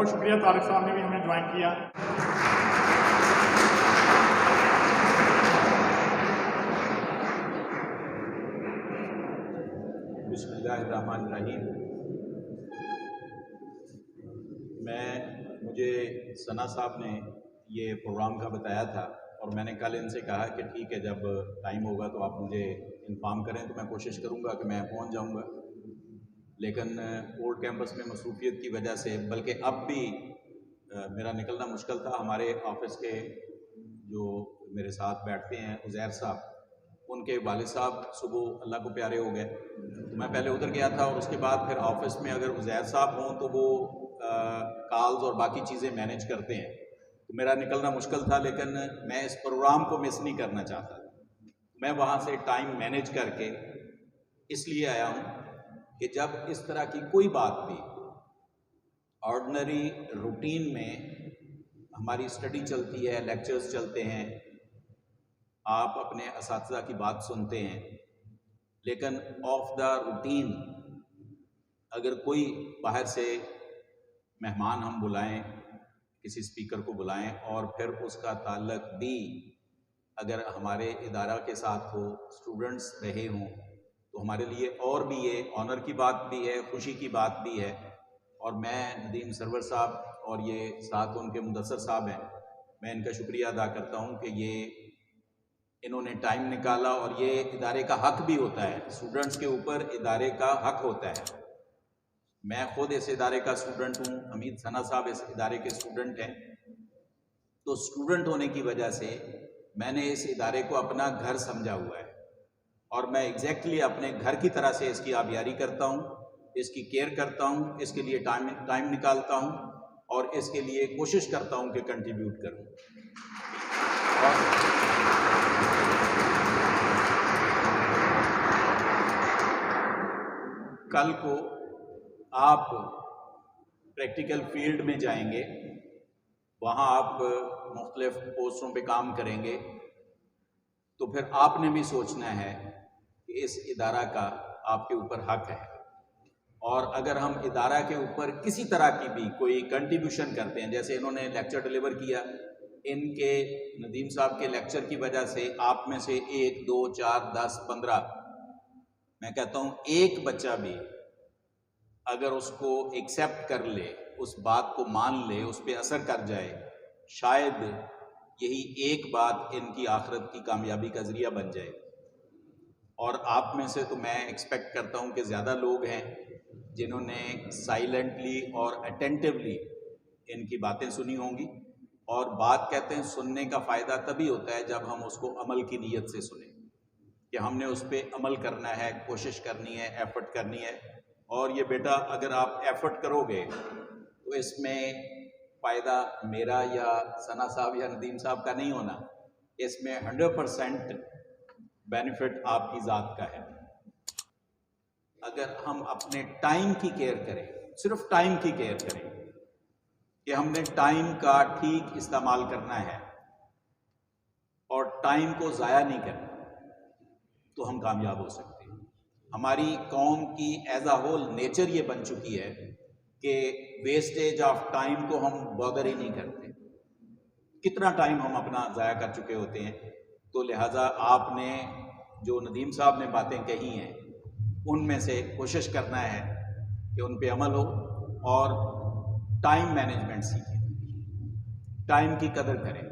बहुत शुक्रिया तारिक साहब ने भी हमें ज्वाइन किया। बिस्मिल्लाहिर्रहमानिर्रहीम। मुझे सना साहब ने ये प्रोग्राम का बताया था और मैंने कल इनसे कहा कि ठीक है, जब टाइम होगा तो आप मुझे इन्फॉर्म करें तो मैं कोशिश करूँगा कि मैं पहुँच जाऊँगा। लेकिन ओल्ड कैंपस में मसरूफियत की वजह से, बल्कि अब भी मेरा निकलना मुश्किल था। हमारे ऑफिस के जो मेरे साथ बैठते हैं उज़ैर साहब, उनके वालिद साहब सुबह अल्लाह को प्यारे हो गए, तो मैं पहले उधर गया था और उसके बाद फिर ऑफिस में अगर उज़ैर साहब हों तो वो कॉल्स और बाकी चीज़ें मैनेज करते हैं, तो मेरा निकलना मुश्किल था। लेकिन मैं इस प्रोग्राम को मिस नहीं करना चाहता। मैं वहाँ से टाइम मैनेज करके इसलिए आया हूँ कि जब इस तरह की कोई बात भी ऑर्डिनरी रूटीन में, हमारी स्टडी चलती है, लेक्चर्स चलते हैं, आप अपने असातिज़ा की बात सुनते हैं, लेकिन ऑफ द रूटीन अगर कोई बाहर से मेहमान हम बुलाएं, किसी स्पीकर को बुलाएं और फिर उसका ताल्लुक भी अगर हमारे इदारा के साथ हो, स्टूडेंट्स रहे हों, तो हमारे लिए और भी ये ऑनर की बात भी है, खुशी की बात भी है। और मैं नदीम सरवर साहब और ये साथ उनके मुदस्सर साहब हैं, मैं इनका शुक्रिया अदा करता हूँ कि ये इन्होंने टाइम निकाला। और ये इदारे का हक भी होता है, स्टूडेंट्स के ऊपर इदारे का हक होता है। मैं खुद इस इदारे का स्टूडेंट हूँ, हमीद सना साहब इस इदारे के स्टूडेंट हैं, तो स्टूडेंट होने की वजह से मैंने इस इदारे को अपना घर समझा हुआ है और मैं एग्जैक्टली अपने घर की तरह से इसकी आबियारी करता हूँ, इसकी केयर करता हूँ, इसके लिए टाइम निकालता हूँ और इसके लिए कोशिश करता हूँ कि कंट्रीब्यूट करूँ। और कल को आप प्रैक्टिकल फील्ड में जाएंगे, वहाँ आप मुख्तलिफ पोस्टों पे काम करेंगे, तो फिर आपने भी सोचना है कि इस इदारा का आपके ऊपर हक है। और अगर हम इदारा के ऊपर किसी तरह की भी कोई कंट्रीब्यूशन करते हैं, जैसे इन्होंने लेक्चर डिलीवर किया, इनके नदीम साहब के लेक्चर की वजह से आप में से 1, 2, 4, 10, 15, मैं कहता हूँ एक बच्चा भी अगर उसको एक्सेप्ट कर ले, उस बात को मान ले, उस पर असर कर जाए, शायद यही एक बात इनकी आखिरत की कामयाबी का जरिया बन जाए। और आप में से तो मैं एक्सपेक्ट करता हूँ कि ज़्यादा लोग हैं जिन्होंने साइलेंटली और अटेंटिवली इनकी बातें सुनी होंगी। और बात कहते हैं सुनने का फ़ायदा तभी होता है जब हम उसको अमल की नीयत से सुने, कि हमने उस पर अमल करना है, कोशिश करनी है, एफर्ट करनी है। और ये बेटा अगर आप एफर्ट करोगे तो इसमें फ़ायदा मेरा या सना साहब या नदीम साहब का नहीं होना, इसमें 100% बेनिफिट आपकी ज़ात का है। अगर हम अपने टाइम की केयर करें, सिर्फ टाइम की केयर करें कि हमने टाइम का ठीक इस्तेमाल करना है और टाइम को ज़ाया नहीं करना, तो हम कामयाब हो सकते हैं। हमारी कौम की एज अ होल नेचर ये बन चुकी है कि वेस्टेज ऑफ टाइम को हम बॉदर ही नहीं करते। कितना टाइम हम अपना ज़ाया कर चुके होते हैं। तो लिहाजा आपने जो नदीम साहब ने बातें कही हैं, उनमें से कोशिश करना है कि उन पे अमल हो और टाइम मैनेजमेंट सीखें, टाइम की कदर करें।